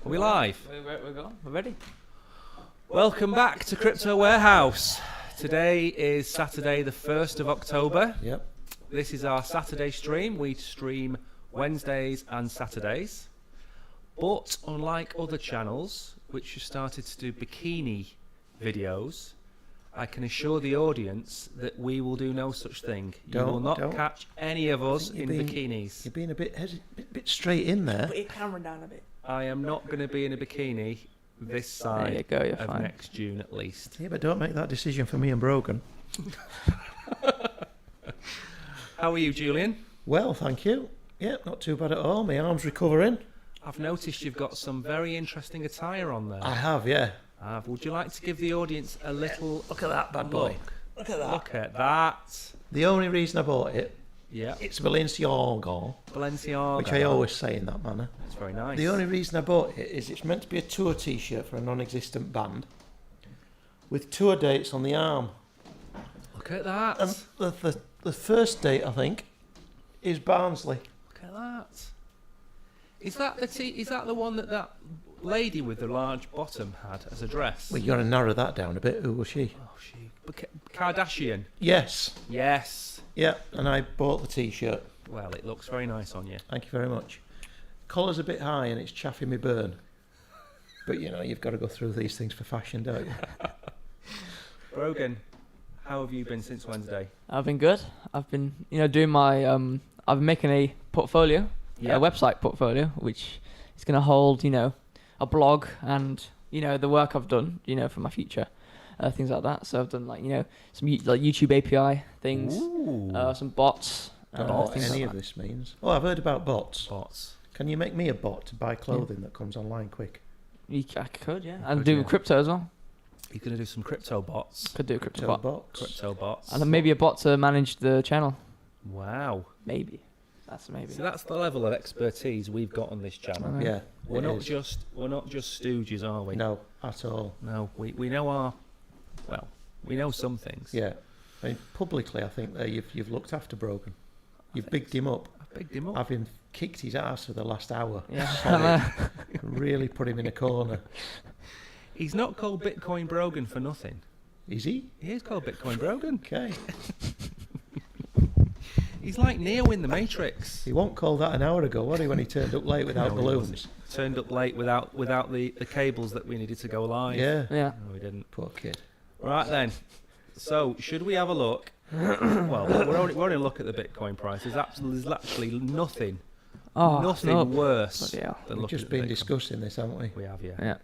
Are we live? We're gone. We're ready. Welcome back to Crypto Warehouse. Today is Saturday the 1st of October. Yep. This is our Saturday stream. We stream Wednesdays and Saturdays. But unlike other channels, which have started to do bikini videos, I can assure the audience that we will do no such thing. You will not catch any of us in bikinis. You're being a bit straight in there. Put your camera down a bit. I am not going to be in a bikini this side of fine. next June at least. Yeah, but don't make that decision for me and Brogan. How are you, Julian? Well, thank you. Yeah, not too bad at all. My arm's recovering. I've noticed you've got some very interesting attire on there. I have, yeah. Would you like to give the audience a little Look at that bad boy. Look at that. Look at that. The only reason I bought it, yeah, it's Balenciaga, which I always say in that manner. It's very nice. The only reason I bought it is it's meant to be a tour T-shirt for a non-existent band with tour dates on the arm. Look at that. And the first date, I think, is Barnsley. Look at that. Is that the one that lady with the large bottom had as a dress? Well, you got to narrow that down a bit. Who was she? Oh, Kardashian. Yes. Yes. Yeah, and I bought the T-shirt. Well, it looks very nice on you. Thank you very much. Collar's a bit high and it's chaffing me burn. But, you know, you've got to go through these things for fashion, don't you? Brogan, how have you been since Wednesday? I've been good. I've been, doing my, I've been making a portfolio, a website portfolio, which is going to hold, a blog and, the work I've done, for my future. Things like that. So I've done some YouTube API things, some bots. Don't know what any of this means. Oh, I've heard about bots. Bots. Can you make me a bot to buy clothing that comes online quick? I could, yeah. And do crypto as well. You're going to do some crypto bots. Could do crypto bots. Crypto bots. And then maybe a bot to manage the channel. Wow. Maybe. That's maybe. So that's the level of expertise we've got on this channel. Yeah. We're not just stooges, are we? No, at all. No, we know we know some things. Yeah. I mean, publicly, I think that you've looked after Brogan. You've bigged him up. I've bigged him up. Having kicked his ass for the last hour. Yeah. Really put him in a corner. He's not called Bitcoin Brogan for nothing. Is he? He is called Bitcoin Brogan. Okay. He's like Neo in the Matrix. He won't call that an hour ago, was he, when he turned up late without balloons? Turned up late without the cables that we needed to go live. Yeah. Yeah. No, we didn't. Poor kid. Right then. So, should we have a look? Well, we're only look at the Bitcoin price. There's actually nothing worse than We've looking just at been Bitcoin. discussing this, haven't we? We have, yeah. Yeah.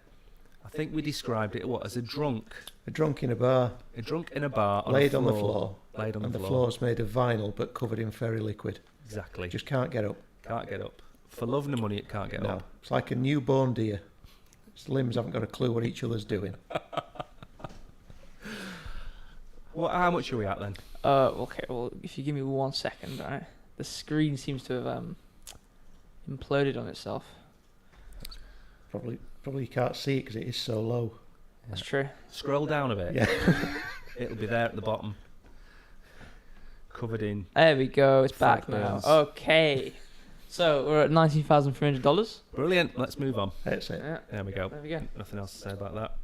I think we described it as a drunk. A drunk in a bar. A drunk in a bar Laid on the floor. Laid on and the the floor. floor's made of vinyl but covered in fairy liquid. Exactly. Just can't get up. Can't get up. For love nor money, it can't get No. up. It's like a newborn deer. Limbs haven't got a clue what each other's doing. Well, how much are we at then? Okay, well, if you give me 1 second, right? The screen seems to have imploded on itself. Probably you can't see it because it is so low. That's true. Scroll down a bit. Yeah. It'll be there at the bottom. Covered in. There we go. It's Front back now. burns. Okay. So we're at $19,300. Brilliant. Let's move on. That's it. Yeah. There we go. There we go. Nothing else to say about that.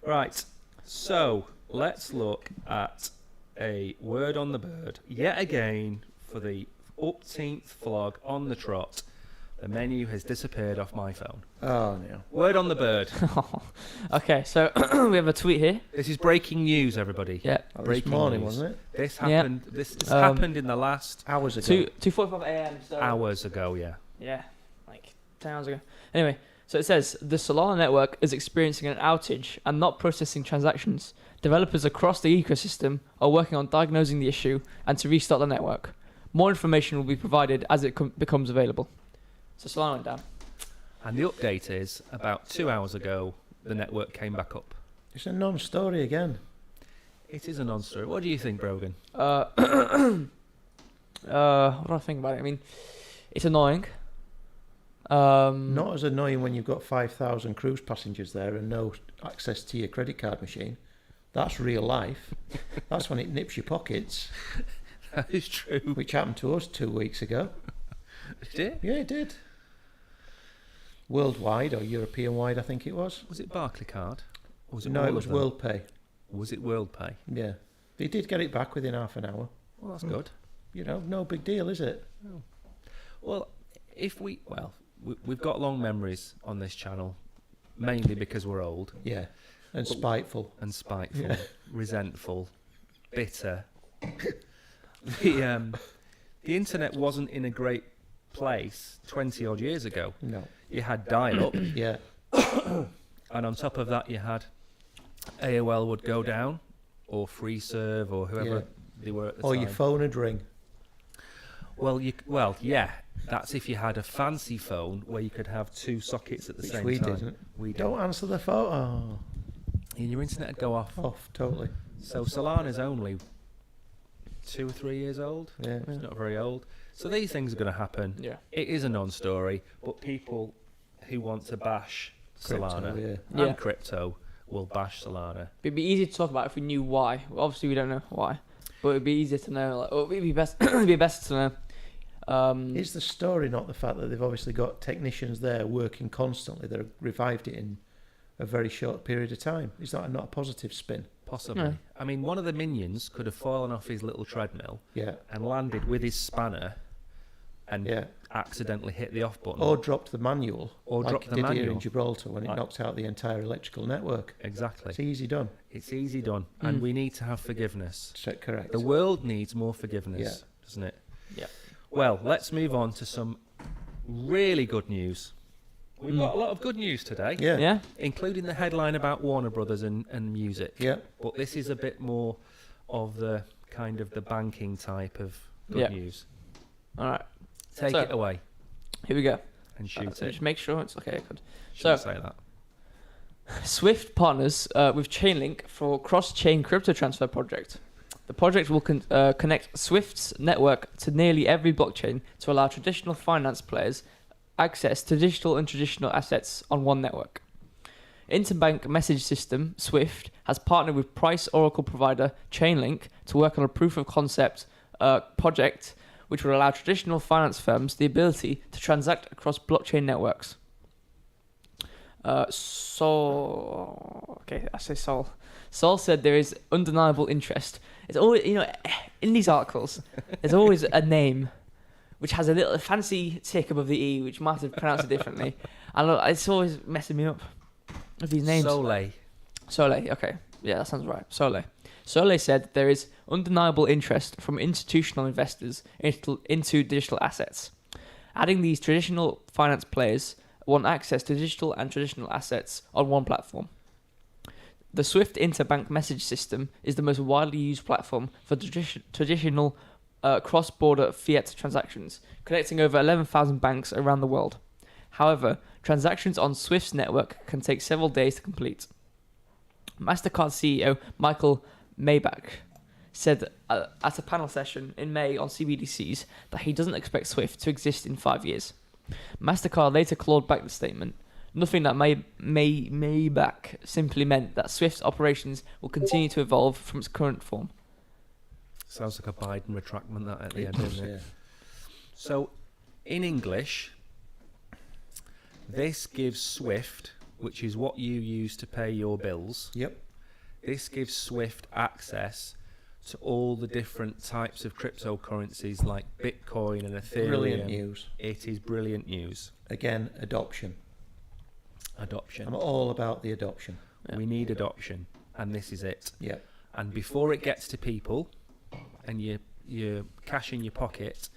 Right. So let's look at a word on the bird yet again for the 18th vlog on the trot. The menu has disappeared off my phone. Oh no. Word on the bird. Okay, so we have a tweet here. This is breaking news, everybody. Yeah. Oh, this Breaking morning, news. wasn't it? This Yeah. happened. This happened in the last Hours ago. 2:45 a.m. So hours ago. Yeah. yeah, like 10 hours ago. Anyway, so it says the Solana network is experiencing an outage and not processing transactions. Developers across the ecosystem are working on diagnosing the issue and to restart the network. More information will be provided as it becomes available. So Solana went down. And the update is about 2 hours ago, the network came back up. It's a non-story again. It is a non-story. What do you think, Brogan? What do I think about it? I mean, it's annoying. Not as annoying when you've got 5,000 cruise passengers there and no access to your credit card machine. That's real life. That's when it nips your pockets, That is true. which happened to us 2 weeks ago. Did it? Yeah, it did. Worldwide or European-wide, I think it was. Was it Barclaycard? Or was it No, all it of was them? WorldPay. Was it WorldPay? Yeah. They did get it back within half an hour. Well, that's good. You know, no big deal, is it? Well, we've got long memories on this channel, mainly because we're old Yeah. And spiteful. and spiteful, Yeah. resentful, bitter. The internet wasn't in a great place 20 odd years ago. No. You had dial-up, Yeah. and on top of that, you had AOL would go down, or FreeServe, or whoever Yeah. they were at the Or time. your phone would ring. Well, yeah. That's if you had a fancy phone where you could have two sockets at the Which same we time. didn't. We Don't answer the phone. And your internet would go off. Oh, off, totally. So Solana's only 2 or 3 years old. Yeah. It's not very old. So these things are going to happen. Yeah. It is a non-story, but people who want to bash Crypto, Solana yeah. and Yeah. crypto will bash Solana. It'd be easy to talk about if we knew why. Well, obviously, we don't know why, but it'd be easier to know. Like, or it'd be best. It'd be best to know. Is the story not the fact that they've obviously got technicians there working constantly that have revived it in a very short period of time? Is that not a positive spin? Possibly. No. I mean, one of the minions could have fallen off his little treadmill Yeah. and landed with his spanner and Yeah. accidentally hit the off button. Or dropped the manual. Or like dropped it the did here manual. in Gibraltar when it Like- knocked out the entire electrical network. Exactly. It's easy done. It's easy done. And we need to have forgiveness. Correct. The world needs more forgiveness, doesn't it? Yeah. Well, let's move on to some really good news. We've got a lot of good news today, Yeah. Yeah. including the headline about Warner Brothers and music. Yeah. But this is a bit more of the kind of the banking type of good Yeah. news. All right. Take So- it away Here we go. and shoot Let me it. just make sure it's okay. Good. Shouldn't so- say that. Swift partners with Chainlink for cross-chain crypto transfer project. The project will connect Swift's network to nearly every blockchain to allow traditional finance players access to digital and traditional assets on one network. Interbank message system Swift has partnered with price oracle provider Chainlink to work on a proof of concept project which will allow traditional finance firms the ability to transact across blockchain networks. Sol said there is undeniable interest. It's always, in these articles, there's always a name which has a little fancy tick above the E, which might have pronounced it differently. And look, it's always messing me up with these names. Soleil. Soleil, okay. Yeah, that sounds right. Soleil. Soleil said there is undeniable interest from institutional investors into digital assets. Adding these traditional finance players want access to digital and traditional assets on one platform. The Swift interbank message system is the most widely used platform for traditional cross-border fiat transactions, connecting over 11,000 banks around the world. However, transactions on Swift's network can take several days to complete. MasterCard CEO Michael Maybach said at a panel session in May on CBDCs that he doesn't expect Swift to exist in 5 years. MasterCard later clawed back the statement, nothing that Maybach simply meant that Swift's operations will continue to evolve from its current form. Sounds like a Biden retractment that at the end, doesn't it? Yeah. So, in English, this gives Swift, which is what you use to pay your bills. Yep. This gives Swift access to all the different types of cryptocurrencies like Bitcoin and Ethereum. Brilliant news. It is brilliant news. Again, adoption. I'm all about the adoption. Yeah. We need adoption, and this is it. Yeah. And before it gets to people, and you cash in your pocket,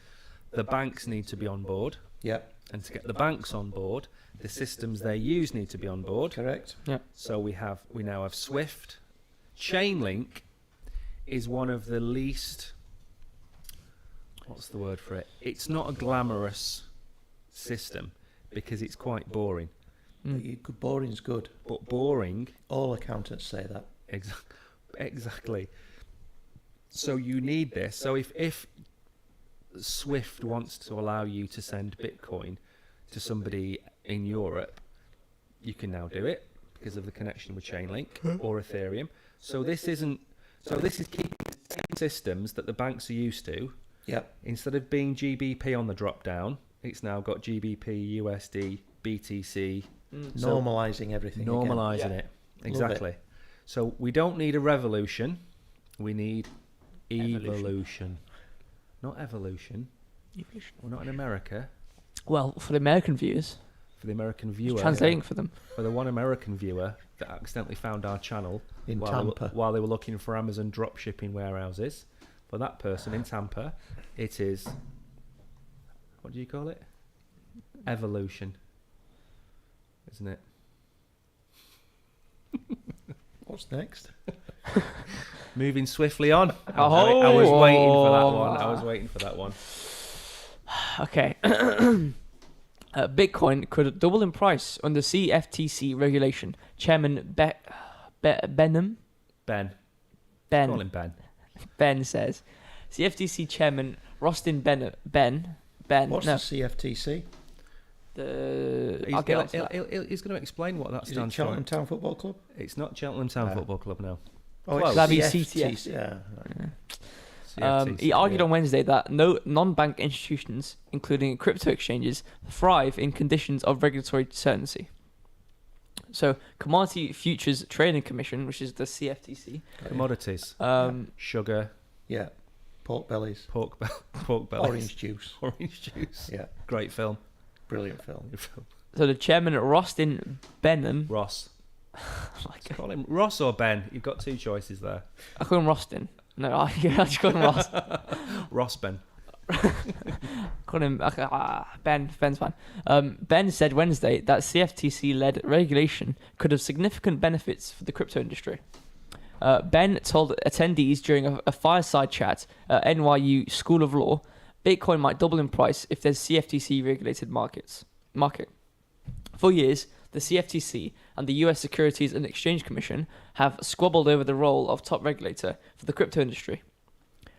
the banks need to be on board. Yeah. And to get the banks on board, the systems they use need to be on board. Correct. Yeah. So we now have Swift. Chainlink is one of the least, what's the word for it? It's not a glamorous system because it's quite boring. Boring's good. But boring. All accountants say that. Exactly. So you need this. So if Swift wants to allow you to send Bitcoin to somebody in Europe, you can now do it because of the connection with Chainlink or Ethereum. So this is keeping the same systems that the banks are used to. Yep. Instead of being GBP on the drop down, it's now got GBP, USD, BTC. Normalising everything. Normalising it. Exactly. So we don't need a revolution. We need evolution. Not evolution. Evolution. We're not in America. Well, for the American viewers. For the American viewer. Translating for them. For the one American viewer that accidentally found our channel in Tampa while they were looking for Amazon drop shipping warehouses. For that person in Tampa, it is, what do you call it? Evolution. Isn't it? What's next? Moving swiftly on. I was waiting for that one. Okay. Bitcoin could double in price under CFTC regulation. Chairman Benham? Ben. Ben. Call him Ben. Ben says. CFTC Chairman Rostin Ben. What's the CFTC? He's going to explain what that stands for. Cheltenham Town Football Club? It's not Cheltenham Town Football Club, no. Oh, it's CFTC. Yeah. He argued on Wednesday that no non-bank institutions, including crypto exchanges, thrive in conditions of regulatory certainty. So, Commodity Futures Trading Commission, which is the CFTC. Commodities. Sugar. Yeah. Pork bellies. Pork bellies. Orange juice. Orange juice. Yeah. Great film. Brilliant film. So the chairman, Rostin Benham. Ross. Call him Ross or Ben. You've got two choices there. I call him Rostin. No, I just call him Ross. Ross Ben. Call him Ben. Ben's fine. Ben said Wednesday that CFTC-led regulation could have significant benefits for the crypto industry. Ben told attendees during a fireside chat at NYU School of Law, Bitcoin might double in price if there's CFTC-regulated market. For years, the CFTC and the US Securities and Exchange Commission have squabbled over the role of top regulator for the crypto industry.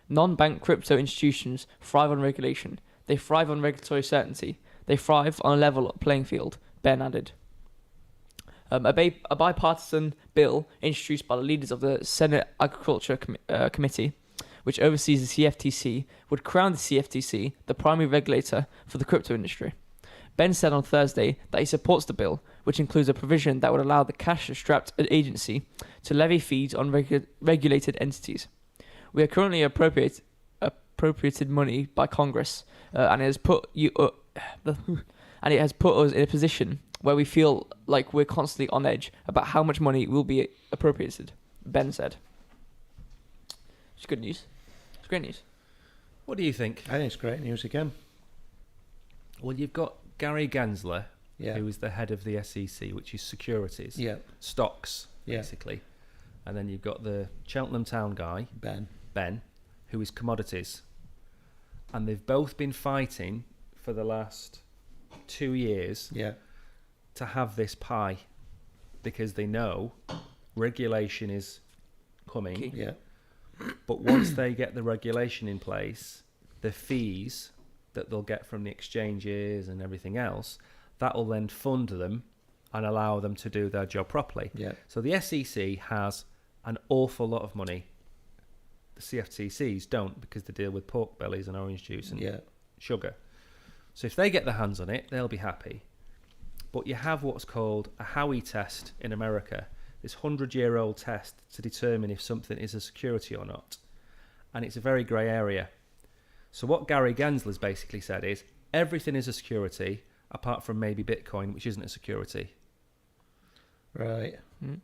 Non-bank crypto institutions thrive on regulation. They thrive on regulatory certainty. They thrive on a level playing field, Ben added. A bipartisan bill introduced by the leaders of the Senate Agriculture Committee, which oversees the CFTC, would crown the CFTC the primary regulator for the crypto industry. Ben said on Thursday that he supports the bill, which includes a provision that would allow the cash-strapped agency to levy fees on regulated entities. We are currently appropriated money by Congress, and it has put us in a position where we feel like we're constantly on edge about how much money will be appropriated, Ben said. It's good news. It's great news. What do you think? I think it's great news again. Well, you've got Gary Gensler, yeah, who is the head of the SEC, which is securities, yeah, stocks, basically. And then you've got the Cheltenham Town guy, Ben, who is commodities. And they've both been fighting for the last 2 years Yeah. to have this pie because they know regulation is coming. Yeah. But once they get the regulation in place, the fees that they'll get from the exchanges and everything else, that will then fund them and allow them to do their job properly. Yeah. So the SEC has an awful lot of money. The CFTCs don't, because they deal with pork bellies and orange juice and sugar. So if they get their hands on it, they'll be happy. But you have what's called a Howey test in America, this 100-year-old test to determine if something is a security or not. And it's a very grey area. So what Gary Gensler's basically said is everything is a security apart from maybe Bitcoin, which isn't a security. Right. Mm.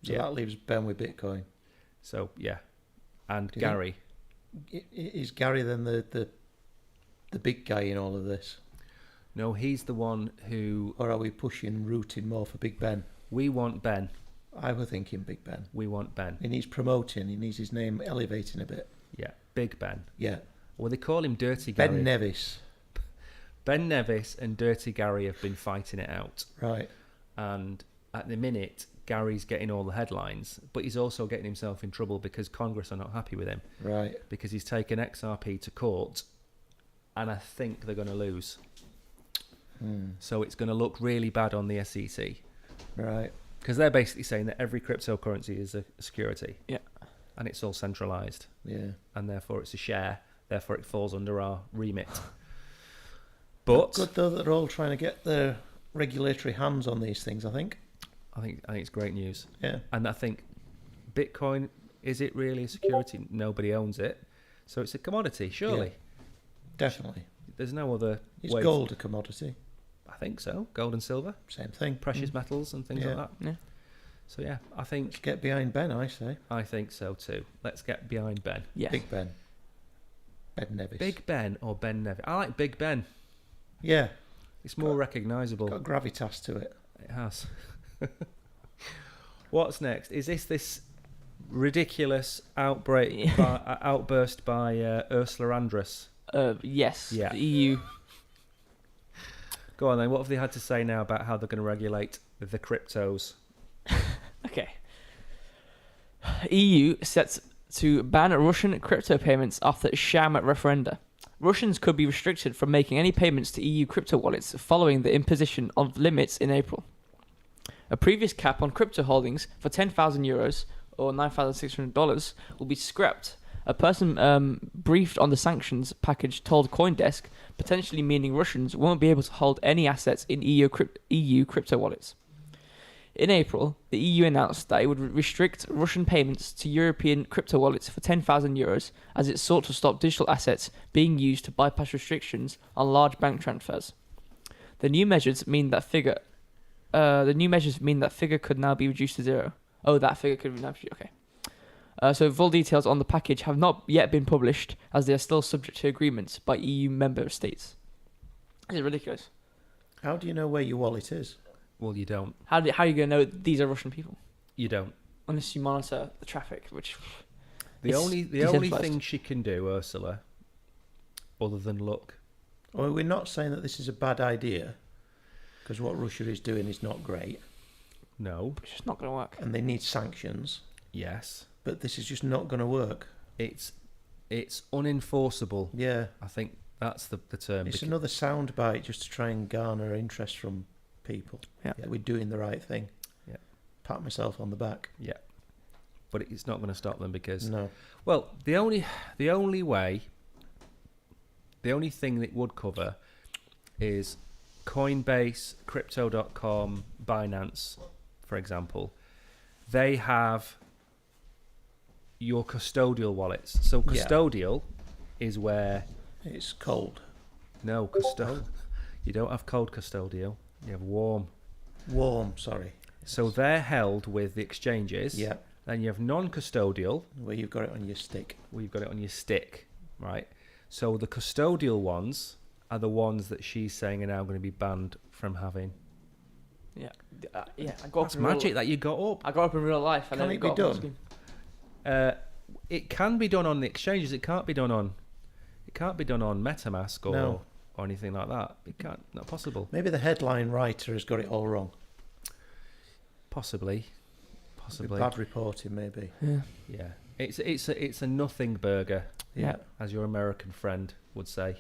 So that leaves Ben with Bitcoin. So, yeah. And Do you Gary. Is Gary then the big guy in all of this? No, he's the one who... Or are we rooting more for Big Ben? We want Ben. I was thinking Big Ben. We want Ben. He needs promoting. He needs his name elevating a bit. Yeah, Big Ben. Yeah. Well, they call him Dirty Gary. Ben Nevis. Ben Nevis and Dirty Gary have been fighting it out. Right. And at the minute, Gary's getting all the headlines, but he's also getting himself in trouble because Congress are not happy with him. Right. Because he's taken XRP to court, and I think they're going to lose. So it's going to look really bad on the SEC. Right. Because they're basically saying that every cryptocurrency is a security. Yeah. And it's all centralised. Yeah. And therefore it's a share. Therefore it falls under our remit. But good though that they're all trying to get their regulatory hands on these things, I think. I think it's great news. Yeah. And I think Bitcoin, is it really a security? Nobody owns it. So it's a commodity, surely. Yeah. Definitely. There's no other Is way. gold a commodity? I think so. Gold and silver. Same thing. Precious metals and things like that. Yeah. So yeah, I think... Let's get behind Ben, I say. I think so too. Let's get behind Ben. Yeah. Big Ben. Ben Nevis. Big Ben or Ben Nevis? I like Big Ben. Yeah. It's more recognisable. Got gravitas to it. It has. What's next? Is this ridiculous outburst by Ursula Andress? Yes. Yeah. The EU. Go on then. What have they had to say now about how they're going to regulate the cryptos? Okay. EU sets to ban Russian crypto payments after sham referenda. Russians could be restricted from making any payments to EU crypto wallets following the imposition of limits in April. A previous cap on crypto holdings for €10,000 or $9,600 will be scrapped. A person briefed on the sanctions package told CoinDesk, potentially meaning Russians won't be able to hold any assets in EU crypto wallets. In April, the EU announced that it would restrict Russian payments to European crypto wallets for €10,000 as it sought to stop digital assets being used to bypass restrictions on large bank transfers. The new measures mean that figure could now be reduced to zero. Oh, that figure could be now reduced. Okay. So full details on the package have not yet been published, as they are still subject to agreements by EU member states. This is ridiculous. How do you know where your wallet is? Well, you don't. How are you going to know these are Russian people? You don't. Unless you monitor the traffic, which The only thing she can do, Ursula, other than look. Well, we're not saying that this is a bad idea, because what Russia is doing is not great. No. it's just not going to work. And they need sanctions. Yes. But this is just not going to work. It's unenforceable. Yeah. I think that's the term. It's another soundbite just to try and garner interest from people. Yeah. That we're doing the right thing. Yeah. Pat myself on the back. Yeah. But it's not going to stop them because... No. Well, the only thing that would cover is Coinbase, Crypto.com, Binance, for example. They have your custodial wallets. So custodial is where... It's cold. No, you don't have cold custodial. You have warm. Warm, sorry. So they're held with the exchanges. Yeah. Then you have non-custodial. Where you've got it on your stick. Where you've got it on your stick, right? So the custodial ones are the ones that she's saying are now going to be banned from having. Yeah. Yeah. I got That's magic that you got up. I got up in real life. And Can then it be got up on done? screen. It can be done on the exchanges. It can't be done on MetaMask or anything like that. It can't, not possible. Maybe the headline writer has got it all wrong. Possibly. Bad reporting, maybe. Yeah. It's a nothing burger, Yeah. as your American friend would say,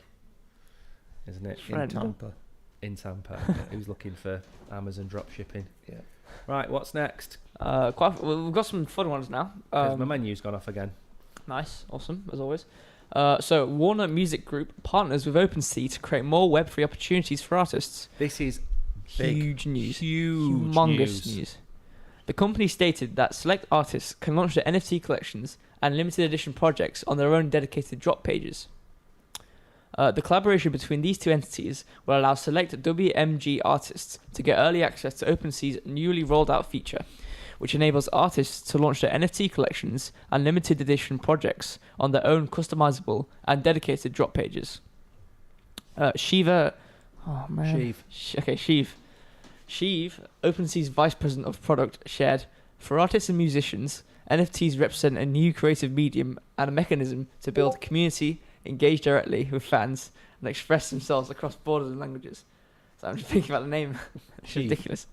isn't it? Friend. In Tampa. In Tampa, who's looking for Amazon drop shipping. Yeah. Right, what's next? We've got some fun ones now. 'Cause my menu's gone off again. Nice, awesome, as always. So Warner Music Group partners with Opensea to create more Web3 opportunities for artists. This is Huge news. humongous news. The company stated that select artists can launch their NFT collections and limited edition projects on their own dedicated drop pages. The collaboration between these two entities will allow select WMG artists to get early access to OpenSea's newly rolled out feature, which enables artists to launch their NFT collections and limited edition projects on their own customizable and dedicated drop pages. Shiva... Oh, man. Sheev, OpenSea's Vice President of Product, shared, "For artists and musicians, NFTs represent a new creative medium and a mechanism to build community, engage directly with fans, and express themselves across borders and languages." So I'm just thinking about the name. It's Sheev. ridiculous.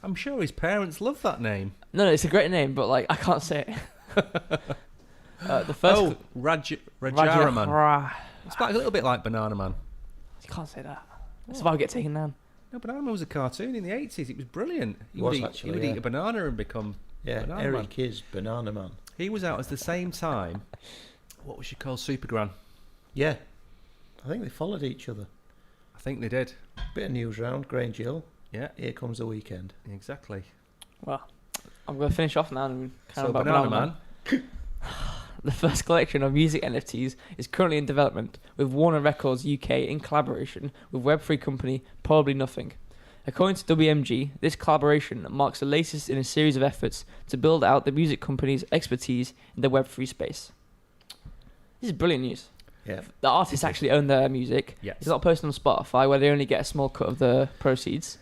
I'm sure his parents love that name. No, it's a great name, but like I can't say it. The first Rajaraman. It's like a little bit like Banana Man. You can't say that. That's about to get taken down. No, Banana Man was a cartoon in the 80s. It was brilliant. He Was would actually, eat a banana and become Banana Eric Man. is Banana Man. He was out at the same time. What was she called? Supergran. Yeah. I think they followed each other. I think they did. Bit of news round, Grange Hill. Yeah, Here comes the weekend. exactly. Well, I'm going to finish off now and So Banana Man. The first collection of music NFTs is currently in development, with Warner Records UK in collaboration with Web3 company Probably Nothing. According to WMG, this collaboration marks the latest in a series of efforts to build out the music company's expertise in the Web3 space. This is brilliant news. Yeah. The artists actually own their music. Yes. It's not posted on Spotify, where they only get a small cut of the proceeds.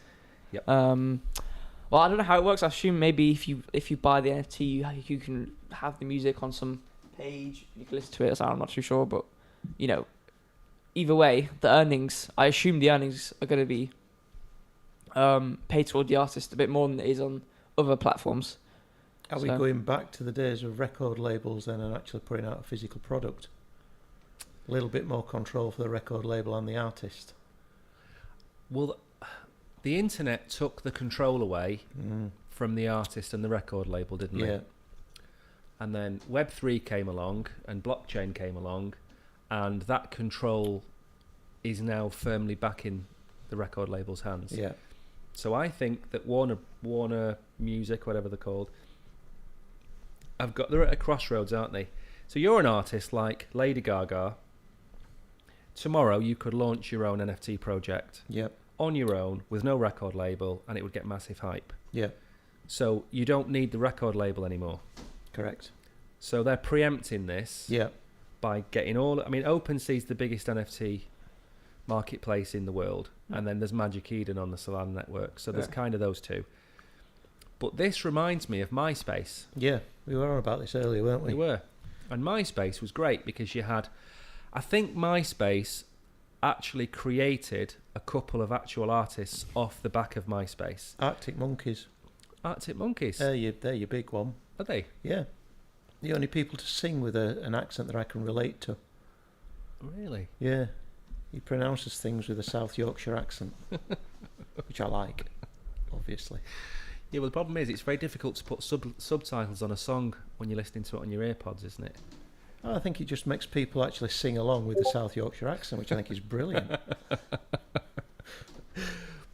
Yep. Well, I don't know how it works. I assume maybe if you buy the NFT, you can have the music on some page. You can listen to it. So I'm not too sure, but either way, the earnings. I assume the earnings are going to be paid toward the artist a bit more than it is on other platforms. Are we going back to the days of record labels then and actually putting out a physical product? A little bit more control for the record label and the artist. Well, the internet took the control away from the artist and the record label, didn't Yeah. it? And then Web3 came along and blockchain came along, and that control is now firmly back in the record label's hands. Yeah. So I think that Warner Music, whatever they're called, they're at a crossroads, aren't they? So you're an artist like Lady Gaga. Tomorrow you could launch your own NFT project Yep. on your own with no record label, and it would get massive hype. Yeah. So you don't need the record label anymore. Correct. So they're preempting this Yeah. by getting OpenSea is the biggest NFT marketplace in the world, and then there's Magic Eden on the Solana network. So there's kind of those two. But this reminds me of MySpace. Yeah. We were on about this earlier, weren't we? We were. And MySpace was great because you had, I think MySpace actually created a couple of actual artists off the back of MySpace. Arctic Monkeys. Arctic Monkeys. They're your big one. Are they? Yeah. The only people to sing with an accent that I can relate to. Really? Yeah. He pronounces things with a South Yorkshire accent, which I like, obviously. Yeah, well, the problem is it's very difficult to put subtitles on a song when you're listening to it on your earpods, isn't it? I think it just makes people actually sing along with the South Yorkshire accent, which I think is brilliant.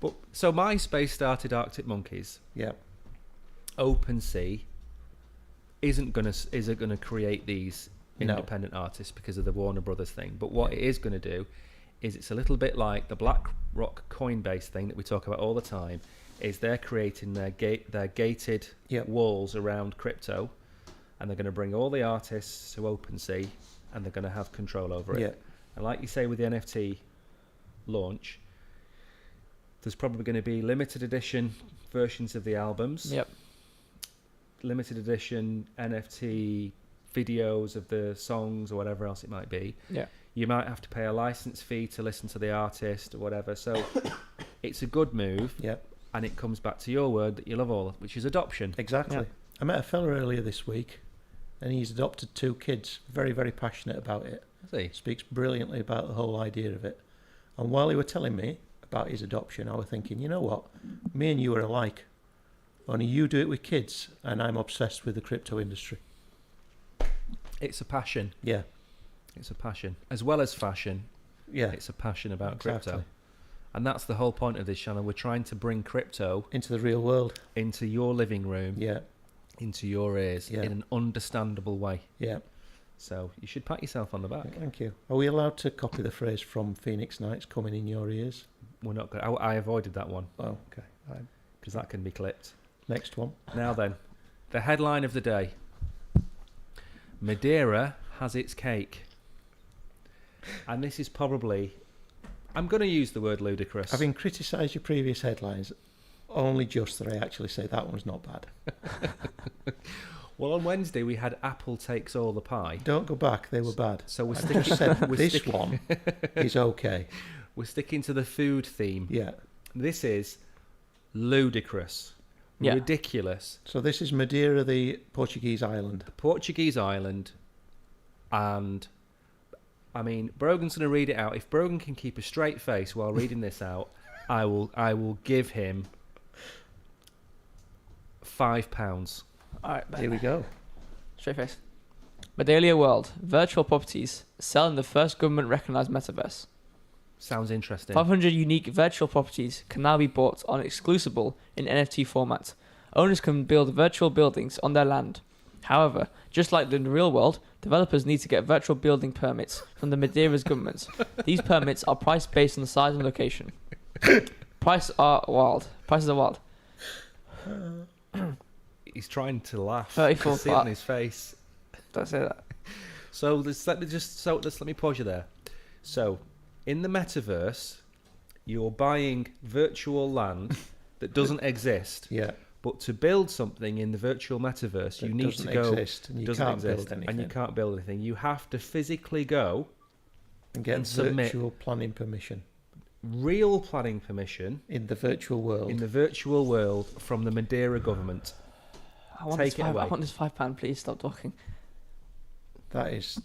But so MySpace started Arctic Monkeys. Yeah. OpenSea isn't gonna create these independent artists because of the Warner Brothers thing. But what it is going to do is it's a little bit like the BlackRock Coinbase thing that we talk about all the time. Is they're creating their gated walls around crypto, and they're going to bring all the artists to OpenSea, and they're going to have control over it. Yeah. And like you say with the NFT launch, there's probably going to be limited edition versions of the albums. Yep. Limited edition NFT videos of the songs or whatever else it might be. Yeah. you might have to pay a license fee to listen to the artist or whatever. So it's a good move. Yep. And it comes back to your word that you love all, which is adoption. Exactly. Yeah. I met a fella earlier this week, and he's adopted 2 kids. Very, very passionate about it. I see. Speaks brilliantly about the whole idea of it. And while he was telling me about his adoption, I was thinking, you know what? Me and you are alike. Only you do it with kids, and I'm obsessed with the crypto industry. It's a passion. Yeah. It's a passion. As well as fashion, Yeah. it's a passion about Exactly. crypto. And that's the whole point of this channel. We're trying to bring crypto Into the real world. into your living room, Yeah. into your ears, Yeah. in an understandable way. Yeah. So you should pat yourself on the back. Thank you. Are we allowed to copy the phrase from Phoenix Nights coming in your ears? We're not going. I avoided that one Oh, okay. Right. because that can be clipped. Next one. Now then, the headline of the day: Madeira has its cake, and this is probably. I'm going to use the word ludicrous. Having criticised your previous headlines, only just that I actually say that one's not bad. Well, on Wednesday we had Apple takes all the pie. Don't go back, they were bad. So we're I sticking. just said we're this sticking- one is okay. We're sticking to the food theme. Yeah. This is ludicrous, Yeah. ridiculous. So this is Madeira, the Portuguese island. Portuguese island, and I mean, Brogan's going to read it out. If Brogan can keep a straight face while reading this out, I will give him £5. All right, Here we go. straight face. Madelia World, virtual properties, selling the first government-recognised metaverse. Sounds interesting. 500 unique virtual properties can now be bought on Exclusible in NFT format. Owners can build virtual buildings on their land. However, just like in the real world, developers need to get virtual building permits from the Madeira's government. These permits are priced based on the size and location. Prices are wild. He's trying to laugh. 34 I see it on his face. Don't say that. So let me pause you there. So, in the metaverse, you're buying virtual land that doesn't exist. Yeah. But to build something in the virtual metaverse, you That need to doesn't go. exist, and you doesn't can't exist, build anything. and you can't build anything. You have to physically go And get and submit virtual planning permission real planning permission in the virtual world. in the virtual world from the Madeira government. Take it away. I want this £5, please stop talking. That is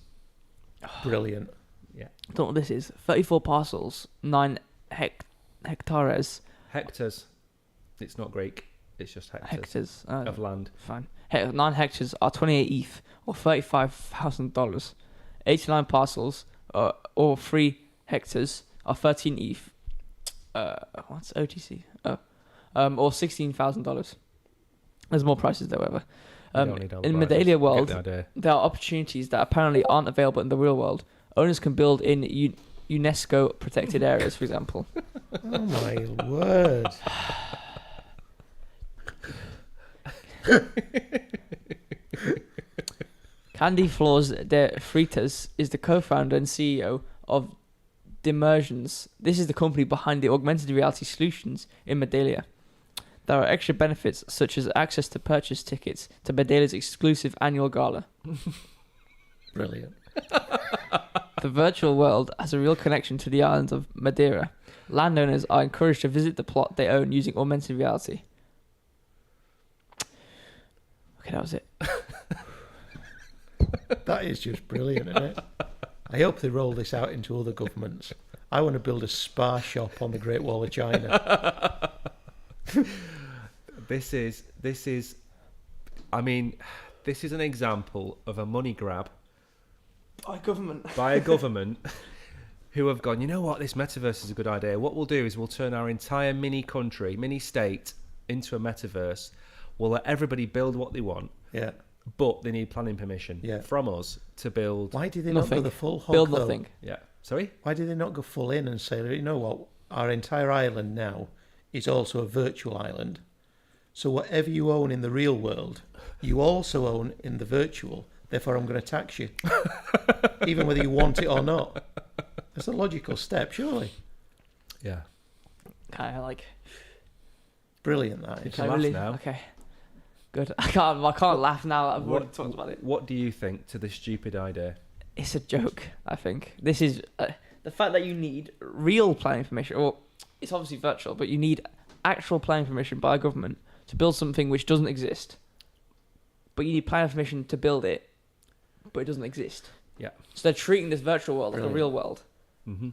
brilliant. Yeah, I don't know what this is. 34 parcels, 9 hectares. hectares. It's not Greek. It's just hectares Hectares. of land. Fine. 9 hectares are 28 ETH, or $35,000. 89 parcels, or 3 hectares, are 13 ETH. What's OTC? Or $16,000. There's more prices there, however. You don't need all the In prices. Madelia Get World, the idea. there are opportunities that apparently aren't available in the real world. Owners can build in UNESCO protected areas, for example. Oh my word. Candy Flores de Freitas is the co-founder and CEO of Demersions. This is the company behind the augmented reality solutions in Madelia. There are extra benefits such as access to purchase tickets to Madeila's exclusive annual gala. Brilliant. The virtual world has a real connection to the islands of Madeira. Landowners are encouraged to visit the plot they own using augmented reality. Okay, that was it. That is just brilliant, isn't it? I hope they roll this out into other governments. I want to build a spa shop on the Great Wall of China. This is I mean, this is an example of a money grab By government. by a government who have gone, you know what, this metaverse is a good idea. What we'll do is we'll turn our entire mini country, mini state into a metaverse. We'll let everybody build what they want, Yeah. but they need planning permission Yeah. from us to build. Why did they not Nothing. go the full hog, Build though? nothing. Yeah. Sorry? Why did they not go full in and say, you know what, our entire island now is also a virtual island. So whatever you own in the real world, you also own in the virtual. Therefore, I'm going to tax you, even whether you want it or not. That's a logical step, surely. Yeah. Kind of like. Brilliant, that You is. can laugh now. Okay. Good. I can't laugh now. I've already talked about it. What do you think to this stupid idea? it's a joke. I think this is the fact that you need real planning permission. Well, it's obviously virtual, but you need actual planning permission by a government to build something which doesn't exist. But you need planning permission to build it, but it doesn't exist. Yeah. So they're treating this virtual world like a real world. Mm-hmm.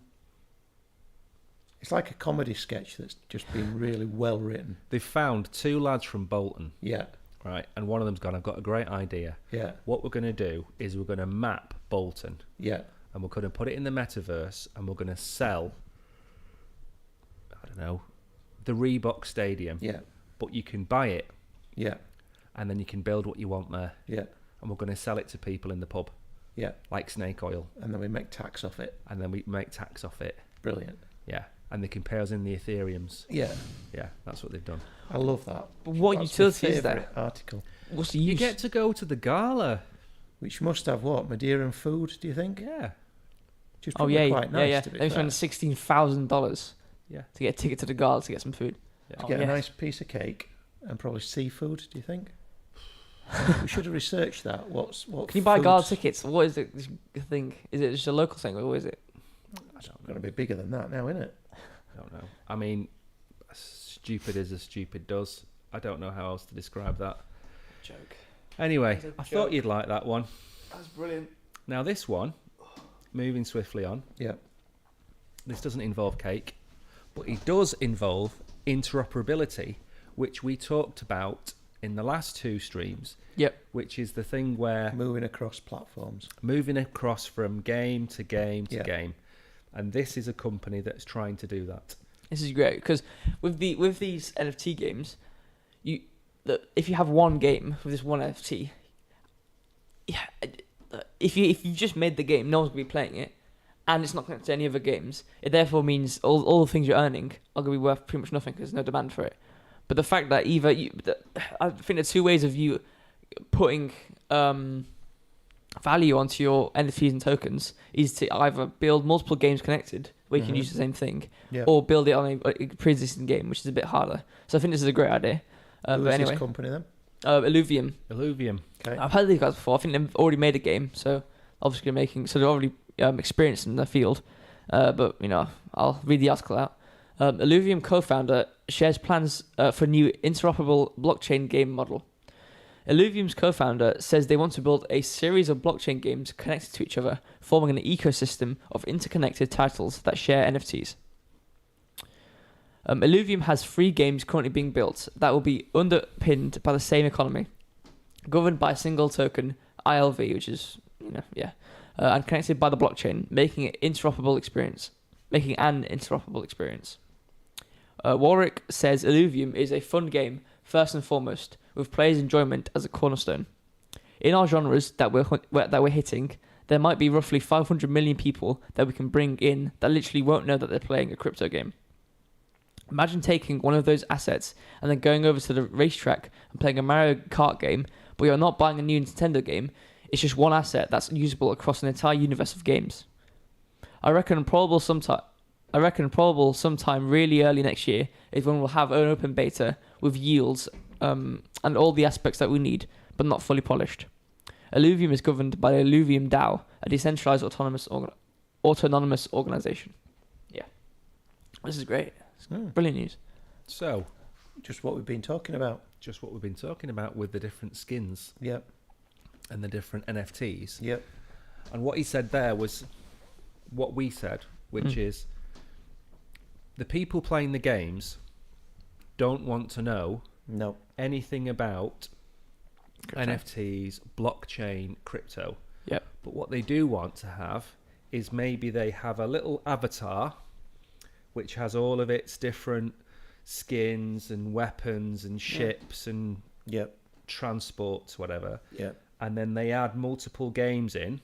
It's like a comedy sketch that's just been really well written. They've found 2 lads from Bolton. Yeah. Right, and one of them's gone, I've got a great idea. Yeah. What we're going to do is we're going to map Bolton. Yeah. And we're going to put it in the metaverse, and we're going to sell, I don't know, the Reebok Stadium. Yeah. But you can buy it. Yeah. And then you can build what you want there. Yeah. And we're going to sell it to people in the pub. Yeah. Like snake oil. And then we make tax off it. And then we make tax off it. Brilliant. Yeah. And they can pay us in the Ethereums. Yeah. Yeah, that's what they've done. I love that. But what That's utility my is there? favourite article. What's the You use? get to go to the gala. Which must have what? Madeiran food, do you think? Yeah. Just Oh probably yeah, quite nice, yeah. to be They fair. spent $16,000 Yeah. to get a ticket to the gala to get some food. Yeah. To Oh, get a yes. nice piece of cake and probably seafood, do you think? We should have researched that. What Can you buy gala foods- tickets? What is it? This thing? Is it just a local thing, or is it? It's going to be bigger than that now, isn't it? I don't know. I mean, stupid is as stupid does. I don't know how else to describe that. Joke. Anyway, It's a I thought joke. you'd like that one. That's brilliant. Now this one, moving swiftly on, Yeah. this doesn't involve cake, but it does involve interoperability, which we talked about in the last 2 streams. Yep. Which is the thing where Moving across platforms. moving across from game to game to Yeah. game, and this is a company that's trying to do that. This is great because with these NFT games, if you have one game with this one NFT, yeah, if you've just made the game, no one's gonna be playing it, and it's not connected to any other games. It therefore means all the things you're earning are gonna be worth pretty much nothing because there's no demand for it. But the fact that I think there's 2 ways of you putting value onto your NFTs and tokens is to either build multiple games connected where you can use the same thing, Yeah. or build it on a pre-existing game, which is a bit harder. So I think this is a great idea. Who But is anyway, this company then? Illuvium. Illuvium. Okay. I've heard of these guys before. I think they've already made a game, so obviously they're already experienced in the field. But I'll read the article out. Illuvium co-founder shares plans for new interoperable blockchain game model. Illuvium's co-founder says they want to build a series of blockchain games connected to each other, forming an ecosystem of interconnected titles that share NFTs. Illuvium has 3 games currently being built that will be underpinned by the same economy, governed by a single token, ILV, which is, and connected by the blockchain, making an interoperable experience. Warwick says Illuvium is a fun game, first and foremost, with players' enjoyment as a cornerstone. In our genres that we're hitting, there might be roughly 500 million people that we can bring in that literally won't know that they're playing a crypto game. Imagine taking one of those assets and then going over to the racetrack and playing a Mario Kart game, but you're not buying a new Nintendo game. It's just one asset that's usable across an entire universe of games. I reckon probable sometime really early next year is when we'll have an open beta with yields and all the aspects that we need, but not fully polished. Illuvium is governed by the Illuvium DAO, a decentralized autonomous organization. Yeah, this is great. Brilliant news. So, Just what we've been talking about. just what we've been talking about with the different skins Yep. and the different NFTs. Yep. And what he said there was what we said, which is the people playing the games don't want to know No. anything about Crypto. NFTs, blockchain, crypto. Yep. But what they do want to have is maybe they have a little avatar which has all of its different skins and weapons and ships and Yep. transports, whatever. Yep. And then they add multiple games in,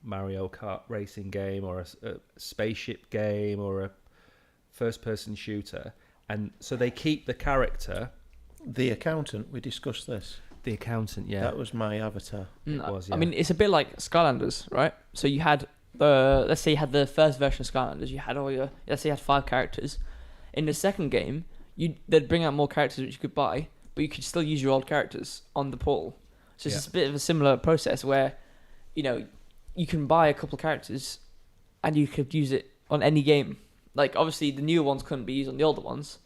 Mario Kart racing game or a spaceship game or a first-person shooter. And so they keep the character. The accountant, we discussed this. The accountant, yeah. That was my avatar. It was, I yeah. mean, it's a bit like Skylanders, right? So you had let's say you had the first version of Skylanders. You had let's say you had 5 characters. In the second game, they'd bring out more characters which you could buy, but you could still use your old characters on the portal. So it's just a bit of a similar process where, you can buy a couple of characters, and you could use it on any game. Like obviously the newer ones couldn't be used on the older ones,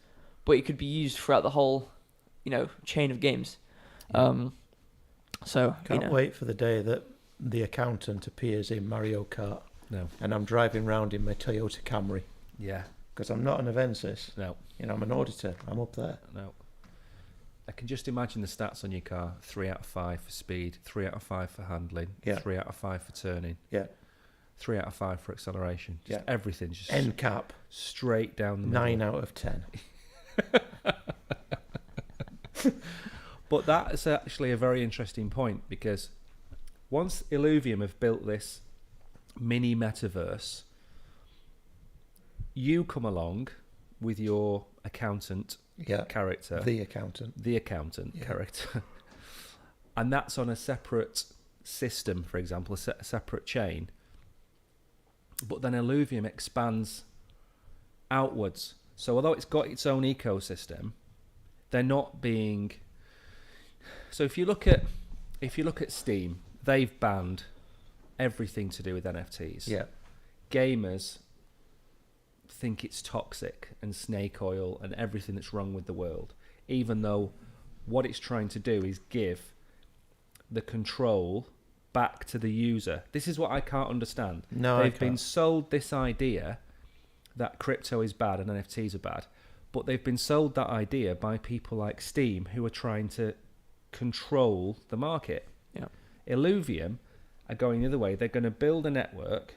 but it could be used throughout the whole, chain of games. So Can't wait for the day that the accountant appears in Mario Kart. No. And I'm driving round in my Toyota Camry. Yeah. Because I'm not an Avensis. No. I'm an auditor. I'm up there. No. I can just imagine the stats on your car: 3 out of 5 for speed, 3 out of 5 for handling, 3 out of 5 for turning, 3 out of 5 for acceleration. Just everything's just NCAP straight down the middle. 9 out of 10. But that is actually a very interesting point, because once Illuvium have built this mini metaverse, you come along with your accountant character. The accountant character. And that's on a separate system, for example, a separate chain. But then Illuvium expands outwards. So although it's got its own ecosystem, they're not being... So if you look at Steam, they've banned everything to do with NFTs. Yeah. Gamers think it's toxic and snake oil and everything that's wrong with the world, even though what it's trying to do is give the control back to the user. This is what I can't understand. They've been sold this idea that crypto is bad and NFTs are bad, but they've been sold that idea by people like Steam, who are trying to control the market. Yeah. Illuvium are going the other way. They're going to build a network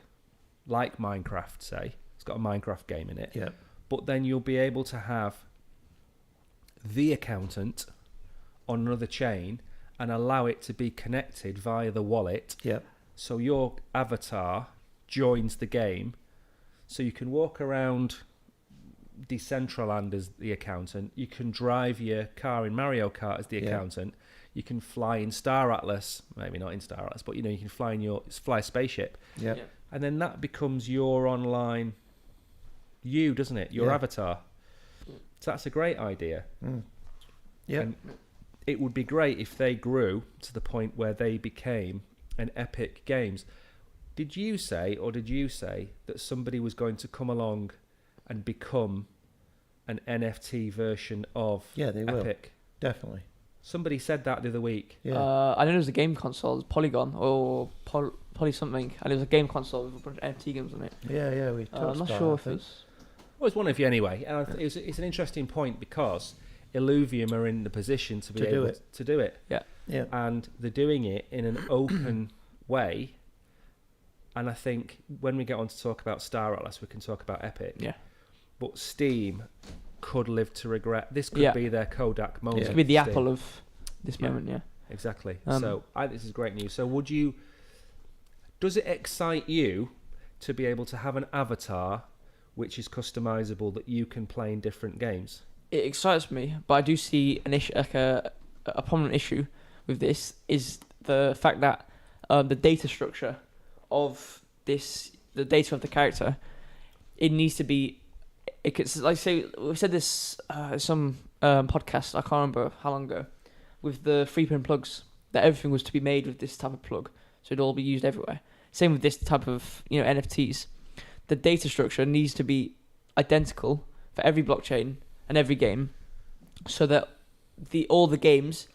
like Minecraft, say. It's got a Minecraft game in it. Yeah. But then you'll be able to have the accountant on another chain and allow it to be connected via the wallet. Yeah. So your avatar joins the game. So you can walk around Decentraland as the accountant. You can drive your car in Mario Kart as the accountant. You can fly in Star Atlas, maybe not in Star Atlas, but you can fly a spaceship. Yeah. And then that becomes your online doesn't it? Your avatar. So that's a great idea. Yeah. And it would be great if they grew to the point where they became an Epic Games. Did you say that somebody was going to come along and become an NFT version of they Epic? will. Definitely. Somebody said that the other week. Yeah. I know there's a game console, it was Polygon or Poly something, and it was a game console with a bunch of NFT games on it. Yeah, we talked I'm not about sure it, if it's... Well, it's one of you anyway. And it's an interesting point, because Illuvium are in the position to be able to do it. Yeah. And they're doing it in an open way. And I think when we get on to talk about Star Atlas, we can talk about Epic. Yeah. But Steam could live to regret. This could be their Kodak moment. This could be the Steam. Apple of this moment, yeah. Exactly. So I think this is great news. So does it excite you to be able to have an avatar which is customizable that you can play in different games? It excites me, but I do see an issue, like a prominent issue with this, is the fact that the data structure of the data of the character, it needs to be, like say we said this some podcast, I can't remember how long ago, with the 3-pin plugs, that everything was to be made with this type of plug, so it'd all be used everywhere. Same with this type of NFTs. The data structure needs to be identical for every blockchain and every game, so that all the games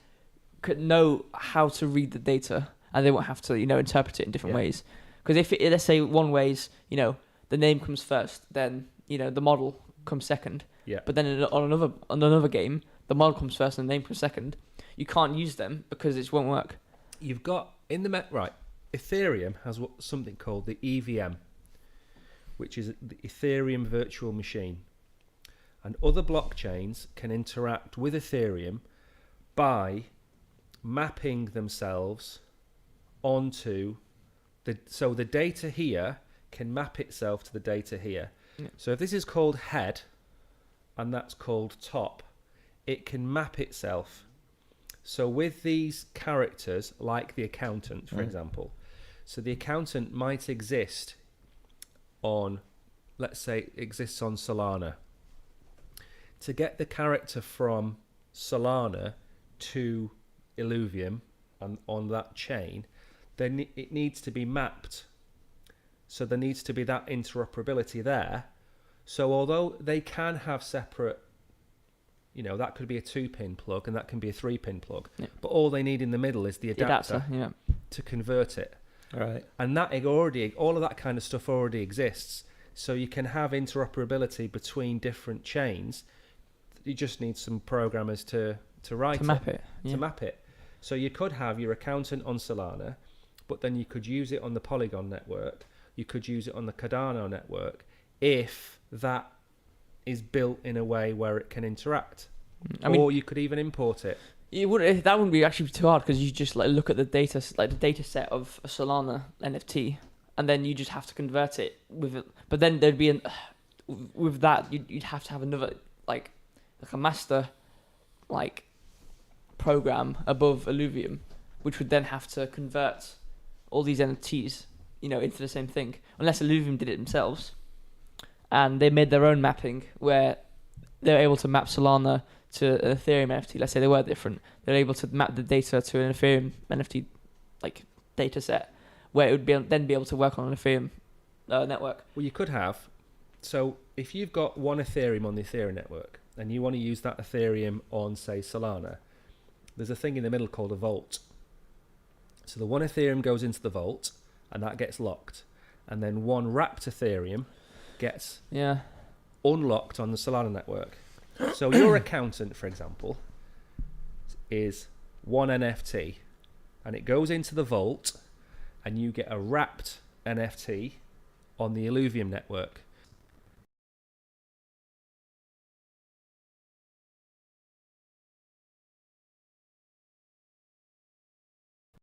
could know how to read the data, and they won't have to interpret it in different ways. Because if let's say one way is the name comes first, then the model comes second. Yeah. But then on another game, the model comes first and the name comes second. You can't use them because it won't work. You've got Ethereum has something called the EVM, which is the Ethereum virtual machine. And other blockchains can interact with Ethereum by mapping themselves onto so the data here can map itself to the data here. Yeah. So if this is called head and that's called top, it can map itself. So with these characters, like the accountant, for example, so the accountant might exist on, let's say, exists on Solana. To get the character from Solana to Illuvium and on that chain, then it needs to be mapped So there needs to be that interoperability there. So although they can have separate, that could be a 2-pin plug and that can be a 3-pin plug, but all they need in the middle is the adapter to convert it. Right. And that all of that kind of stuff already exists. So you can have interoperability between different chains. You just need some programmers to map it. So you could have your accountant on Solana, but then you could use it on the Polygon network. You could use it on the Cardano network if that is built in a way where it can interact. Or you could even import it. That wouldn't be actually too hard, because you just look at the data, the data set of a Solana NFT, and then you just have to convert it with it. But then there'd be with that you'd have to have another like a master program above Illuvium, which would then have to convert all these NFTs into the same thing, unless Illuvium did it themselves and they made their own mapping where they're able to map Solana to an Ethereum NFT. Let's say they were different, they're able to map the data to an Ethereum NFT data set, where it would be able to work on an Ethereum network. Well, you could have. So if you've got one Ethereum on the Ethereum network and you want to use that Ethereum on, say, Solana, there's a thing in the middle called a vault. So the one Ethereum goes into the vault and that gets locked, and then one wrapped Ethereum gets unlocked on the Solana network. So your accountant, for example, is one NFT, and it goes into the vault, and you get a wrapped NFT on the Illuvium network.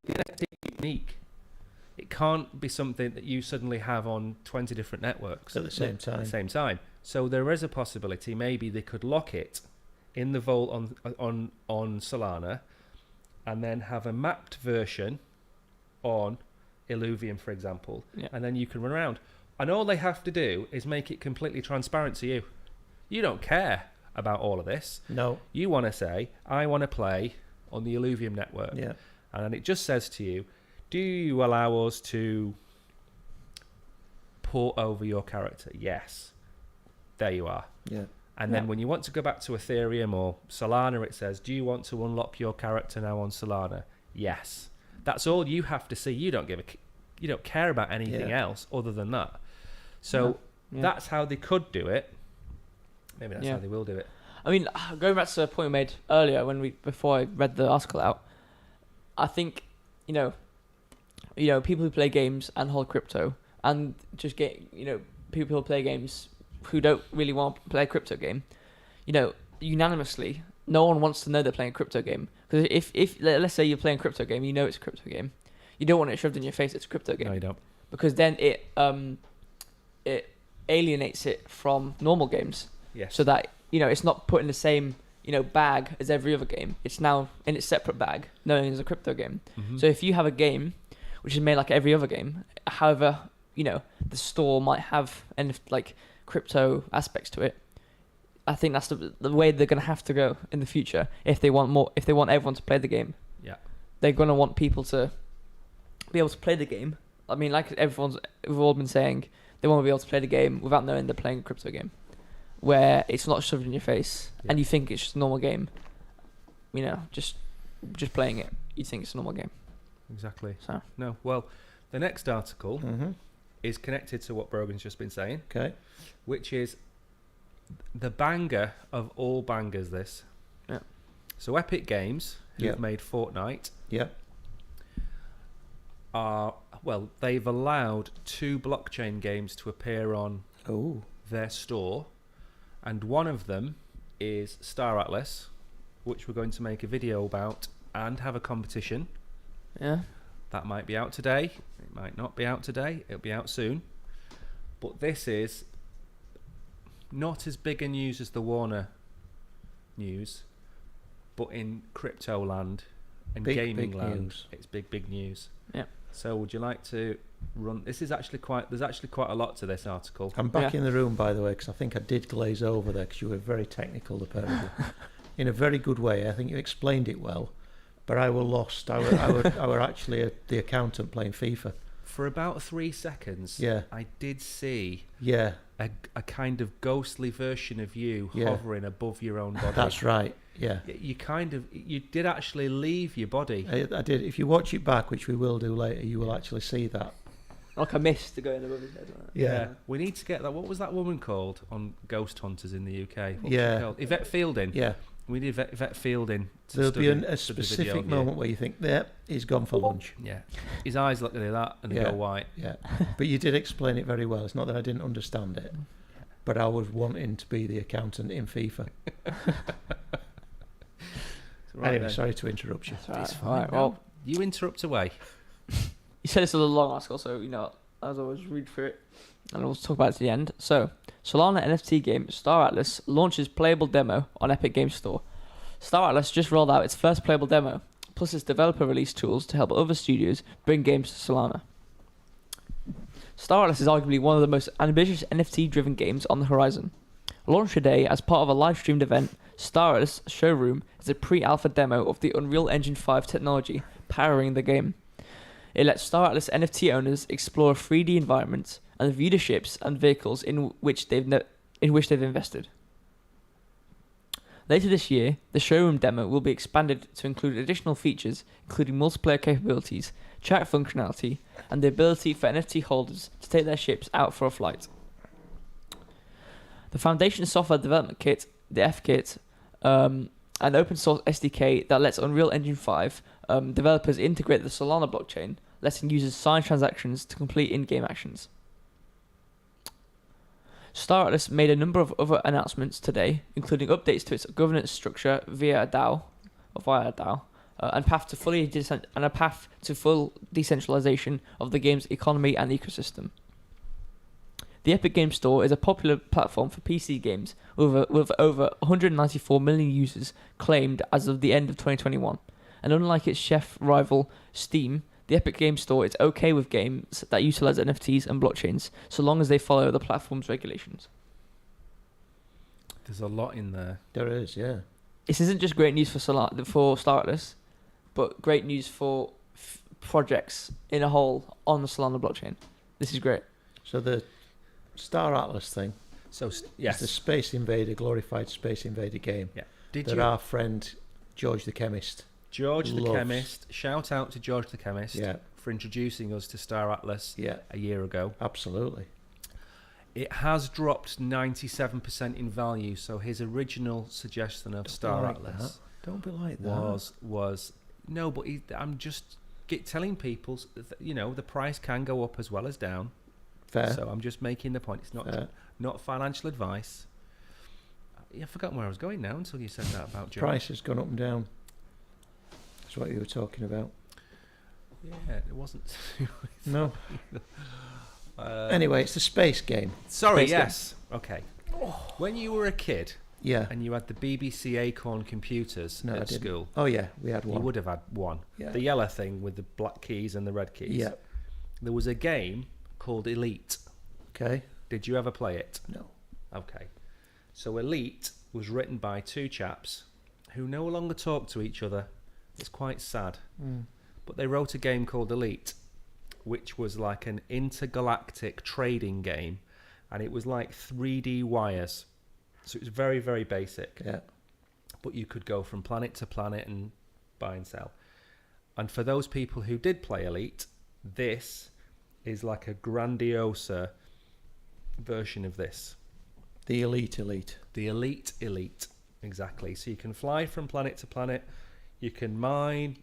The NFT is unique. It can't be something that you suddenly have on 20 different networks at the same time. So there is a possibility maybe they could lock it in the vault on Solana, and then have a mapped version on Illuvium, for example, and then you can run around. And all they have to do is make it completely transparent to you. You don't care about all of this. No. You want to say, I want to play on the Illuvium network. Yeah. And then it just says to you, do you allow us to port over your character? Yes. There you are. Yeah. And then when you want to go back to Ethereum or Solana, it says, do you want to unlock your character now on Solana? Yes. That's all you have to see. You don't care about anything else other than that. So that's how they could do it. Maybe that's how they will do it. I mean, going back to the point we made earlier before I read the article out, I think, people who play games and hold crypto, and just people who play games who don't really want to play a crypto game, unanimously, no one wants to know they're playing a crypto game. Because if let's say you're playing a crypto game, it's a crypto game, you don't want it shoved in your face it's a crypto game. No, you don't. Because then it alienates it from normal games. Yes. So that, it's not put in the same, bag as every other game. It's now in its separate bag, known as a crypto game. Mm-hmm. So if you have a game which is made like every other game, however, the store might have crypto aspects to it, I think that's the way they're going to have to go in the future if they want everyone to play the game. Yeah. They're going to want people to be able to play the game. I mean, like we've all been saying, they want to be able to play the game without knowing they're playing a crypto game, where it's not shoved in your face and you think it's just a normal game. Just playing it, you think it's a normal game. Exactly. So no. Well, the next article is connected to what Brogan's just been saying. Okay. Which is the banger of all bangers. This. Yeah. So Epic Games, who've made Fortnite. Yeah. They've allowed 2 blockchain games to appear on their store, and one of them is Star Atlas, which we're going to make a video about and have a competition. Yeah. That might be out today. It might not be out today. It'll be out soon. But this is not as big a news as the Warner news, but in crypto land and gaming land, news. It's big news. Yeah. So would you like to run? This is actually there's actually quite a lot to this article. I'm back in the room, by the way, because I think I did glaze over there because you were very technical, apparently. In a very good way. I think you explained it well, but I was lost. I were actually the accountant playing FIFA. For about 3 seconds, Yeah. I did see Yeah, a kind of ghostly version of you Yeah. hovering above your own body. that's right. Yeah, You did actually leave your body. I did. If you watch it back, which we will do later, you will actually see that. Like a mist going above his head. Right? Yeah. We need to get that. What was that woman called on Ghost Hunters in the UK? What was Yeah. she called? Yvette Fielding. Yeah, We need Yvette Fielding. To there'll be study a the specific video of you. moment where you think, "There, he's gone for lunch." Yeah. His eyes look like that and they Yeah. go white. Yeah, but you did explain it very well. It's not that I didn't understand it, but I was wanting to be the accountant in FIFA. Right Anyway, then. sorry to interrupt you. That's It's right. fine. Alright, No, well, you interrupt away. you said it's a little long article, so as I always read through it, and we'll talk about it at the end. So, Solana NFT game Star Atlas launches playable demo on Epic Games Store. Star Atlas just rolled out its first playable demo, plus its developer release tools to help other studios bring games to Solana. Star Atlas is arguably one of the most ambitious NFT-driven games on the horizon. Launched today as part of a live-streamed event, Star Atlas Showroom is a pre-alpha demo of the Unreal Engine 5 technology powering the game. It lets Star Atlas NFT owners explore 3D environments and view the ships and vehicles in which they've invested. Later this year, the showroom demo will be expanded to include additional features, including multiplayer capabilities, chat functionality, and the ability for NFT holders to take their ships out for a flight. The Foundation Software Development Kit, the F-Kit, an open source SDK that lets Unreal Engine 5 developers integrate the Solana blockchain, letting users sign transactions to complete in-game actions. Star Atlas made a number of other announcements today, including updates to its governance structure via a DAO, and a path to full decentralization of the game's economy and ecosystem. The Epic Games Store is a popular platform for PC games with over 194 million users claimed as of the end of 2021. And unlike its chef rival Steam, the Epic Games Store is okay with games that utilize NFTs and blockchains, so long as they follow the platform's regulations. There's a lot in there. There is, yeah. This isn't just great news for Star Atlas, but great news for projects in a whole on the Solana blockchain. This is great. So the Star Atlas thing So is yes, the Space Invader, glorified Space Invader game yeah. Did that you, our friend George the Chemist, George the loves. Chemist? Shout out to George the Chemist yeah, for introducing us to Star Atlas yeah, a year ago. absolutely. It has dropped 97% in value. So his original suggestion of Star like Atlas Don't be like that. was no, but I'm just telling people, the price can go up as well as down. Fair. So I'm just making the point. It's Fair. not financial advice. I've forgotten where I was going now until you said that about George. Price has gone up and down. That's what you were talking about. Yeah, it wasn't. No. Anyway, it's the space game. Sorry. Space game. Yes. Okay. When you were a kid Yeah. and you had the BBC Acorn computers No, I at didn't. school, Oh yeah, we had you one. would have had one. Yeah. The yellow thing with the black keys and the red keys. Yeah. There was a game called Elite. Okay. Did you ever play it? No. Okay. So Elite was written by two chaps who no longer talk to each other. It's quite sad. But they wrote a game called Elite, which was like an intergalactic trading game, and it was like 3D wires. So it was very, very basic. Yeah. But you could go from planet to planet and buy and sell. And for those people who did play Elite, this is like a grandiosa version of this. The elite. The elite, exactly. So you can fly from planet to planet, you can mine,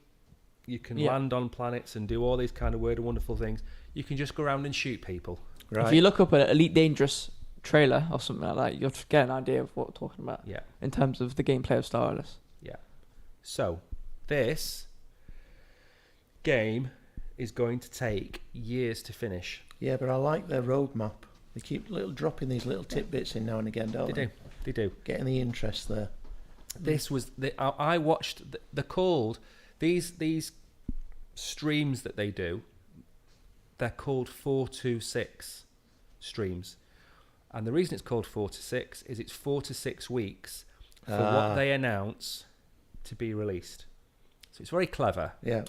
you can land on planets and do all these kind of weird and wonderful things. You can just go around and shoot people. Right. If you look up an Elite Dangerous trailer or something like that, you'll get an idea of what we're talking about. Yeah. In terms of the gameplay of Star Atlas. Yeah. So this game is going to take years to finish. Yeah, but I like their roadmap. They keep dropping these little tidbits in now and again, don't they? They do. Getting the interest there. This was I watched the called these streams that they do. They're called 4-6 streams, and the reason it's called 4-6 is it's 4 to 6 weeks for what they announce to be released. So it's very clever. Yeah.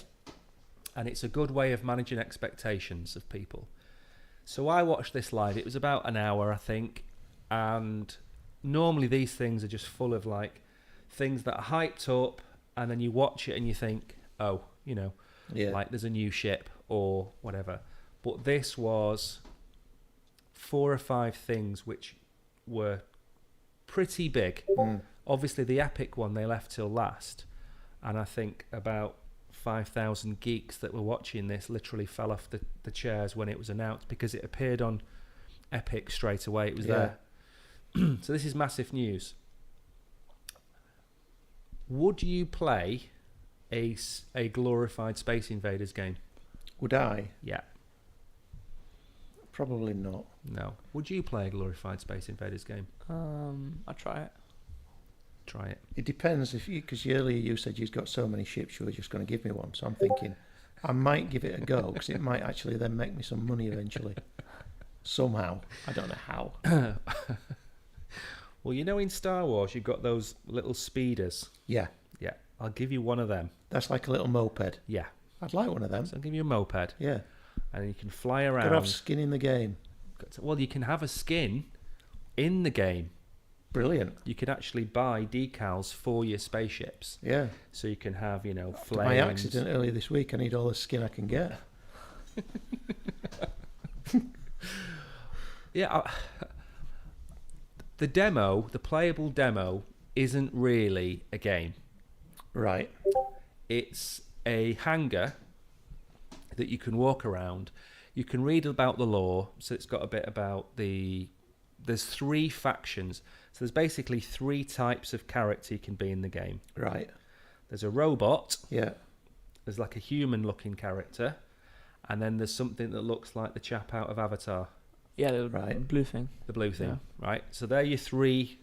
and it's a good way of managing expectations of people. So I watched this live. It was about an hour, I think, and normally these things are just full of like things that are hyped up, and then you watch it and you think, oh, you know, like there's a new ship or whatever. But this was 4 or 5 things which were pretty big. Obviously the epic one they left till last, and I think about 5,000 geeks that were watching this literally fell off the chairs when it was announced, because it appeared on Epic straight away. It was there. So this is massive news. Would you play a glorified Space Invaders game? Would I? Yeah. Probably not. No. Would you play a glorified Space Invaders game? I'll try it. Try it. It depends, because earlier you said you've got so many ships, you were just going to give me one. So I'm thinking I might give it a go, because it might actually then make me some money eventually. Somehow. I don't know how. Well, you know in Star Wars you've got those little speeders. Yeah. Yeah. I'll give you one of them. That's like a little moped. Yeah. I'd like one of them. So I'll give you a moped. Yeah. And you can fly around. Got to have skin in the game. Well, you can have a skin in the game. Brilliant. You can actually buy decals for your spaceships. Yeah. So you can have, you know, flames. My accident earlier this week, I need all the skin I can get. Yeah. The demo, the playable demo, isn't really a game. Right. It's a hangar that you can walk around. You can read about the lore. So it's got a bit about there's 3 factions. So there's basically 3 types of character you can be in the game. Right. There's a robot. Yeah. There's like a human-looking character. And then there's something that looks like the chap out of Avatar. Yeah, the Right. blue thing. The blue thing, right? So they're your 3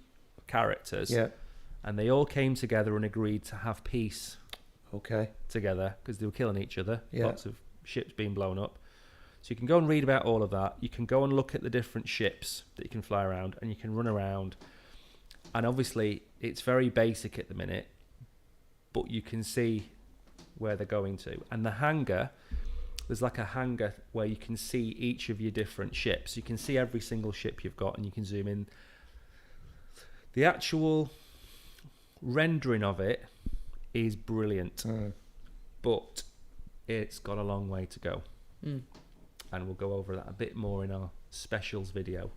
characters. Yeah. And they all came together and agreed to have peace Okay. together, because they were killing each other. Yeah. Lots of ships being blown up. So you can go and read about all of that. You can go and look at the different ships that you can fly around, and you can run around. And obviously, it's very basic at the minute, but you can see where they're going to. And the hangar, there's like a hangar where you can see each of your different ships. You can see every single ship you've got, and you can zoom in. The actual rendering of it is brilliant, but it's got a long way to go. And we'll go over that a bit more in our specials video.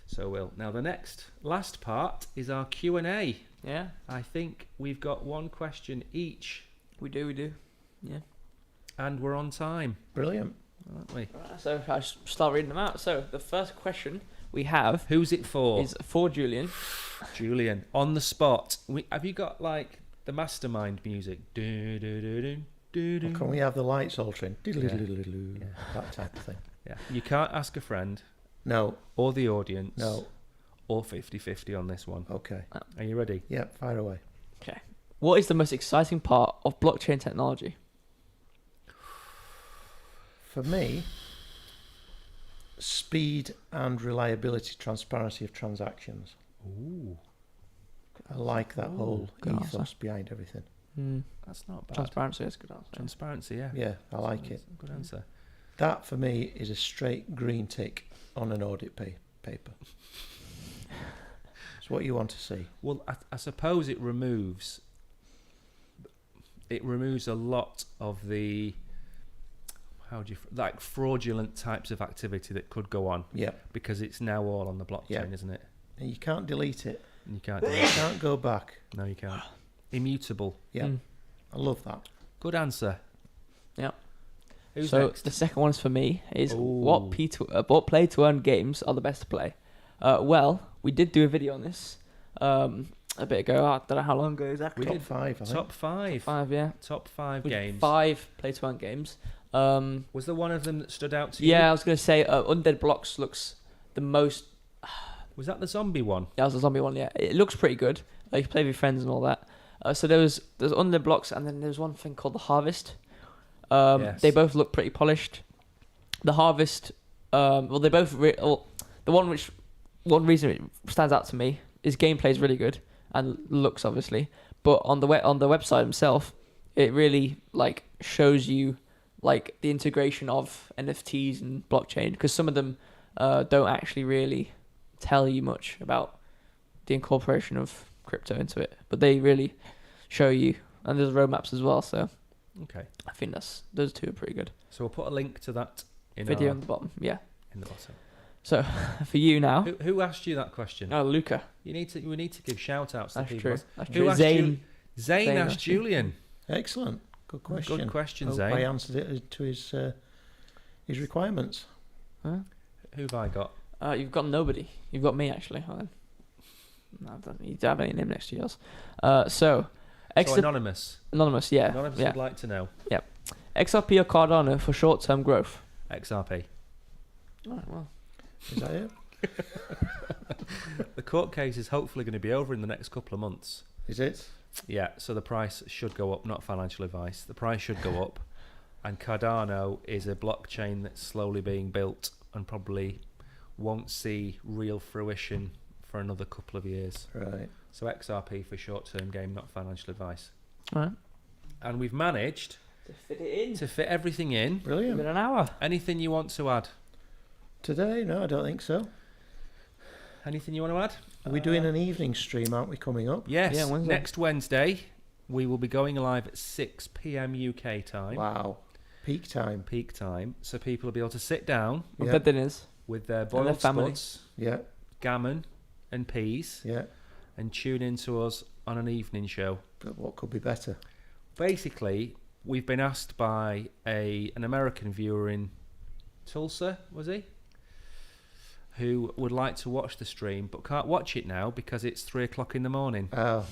So now the last part is our Q&A. Yeah. I think we've got 1 question each. We do. Yeah. And we're on time, Brilliant. aren't we? Right, so I start reading them out. So the first question we have Who's it for? is for Julian. Julian, on the spot. Have you got like the mastermind music? Do, do, do, do, do, do. Can we have the lights altering? Yeah. That type of thing. Yeah. You can't ask a friend No. or the audience. No. Or 50-50 on this one. Okay. Are you ready? Yeah, fire away. Okay. What is the most exciting part of blockchain technology? For me, speed and reliability, transparency of transactions. Ooh, I like that whole good ethos answer. behind everything. that's not bad. Transparency is a good answer. Transparency, yeah. Yeah, I like it. Good answer. That for me is a straight green tick on an audit paper. It's what you want to see. Well, I suppose it removes a lot of the like fraudulent types of activity that could go on. Yeah. Because it's now all on the blockchain, Yeah. isn't it? And you can't delete it. And you can't do You it. can't go back. No, you can't. Immutable. Yeah. I love that. Good answer. Yeah. Who's So next? the second one is for me. Is Ooh. what play to earn games are the best to play? Well, we did do a video on this a bit ago. I don't know how long ago exactly. We Top did 5, I think. Top 5. 5, yeah. Top 5 We did games. 5 play to earn games. Was there one of them that stood out to you? Yeah, I was going to say Undead Blocks looks the most... Was that the zombie one? Yeah, it was a zombie one, yeah. It looks pretty good. You can play with your friends and all that. So there's Undead Blocks, and then there's one thing called the Harvest. Yes. They both look pretty polished. The Harvest, well, they both... one reason it stands out to me is gameplay is really good, and looks, obviously. But on the website itself, it really, like, shows you like the integration of NFTs and blockchain, because some of them don't actually really tell you much about the incorporation of crypto into it, but they really show you, and there's roadmaps as well. So Okay. I think those two are pretty good. So we'll put a link to that in Video our, on the bottom, yeah. in the bottom. So for you now, Who asked you that question? oh Luca, We need to give shout outs to that's people. true. That's Who true. asked Zane, Zane Zane asked asked you. Julian. Excellent. Good question. Good question, Hope Zane. I answered it to his requirements. huh? Who've I got? You've got nobody. You've got me actually. No, I don't need to have any name next to yours. So So anonymous. anonymous, yeah, Anonymous yeah. would like to know. XRP or Cardano for short-term growth. XRP. Right, well, Is that it? The court case is hopefully going to be over in the next couple of months. Is it? Yeah, so the price should go up, not financial advice. The price should go up. And Cardano is a blockchain that's slowly being built and probably won't see real fruition for another couple of years. Right. So XRP for short-term game, not financial advice. all right. And we've managed To fit it in. to fit everything in. Brilliant. Within an hour. Anything you want to add? Today? No, I don't think so. Anything you want to add? Are we doing an evening stream, aren't we, coming up? Yes, Yeah, Wednesday. next Wednesday we will be going live at 6 p.m. UK time, Wow. Peak time. peak time, so people will be able to sit down What Yeah. bed diners? with their their boiled family. spuds, Yeah. gammon and peas Yeah. and tune in to us on an evening show. But what could be better? Basically, we've been asked by an American viewer in Tulsa, was he? Who would like to watch the stream but can't watch it now because it's 3 o'clock in the morning. Oh,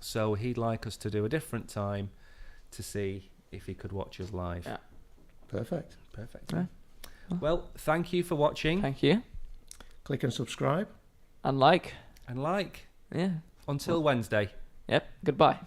So he'd like us to do a different time to see if he could watch us live. Yeah. perfect. Perfect. Yeah. Well, thank you for watching Thank you. Click and subscribe. And like. and like. Yeah. Until Wednesday. Yep. Goodbye.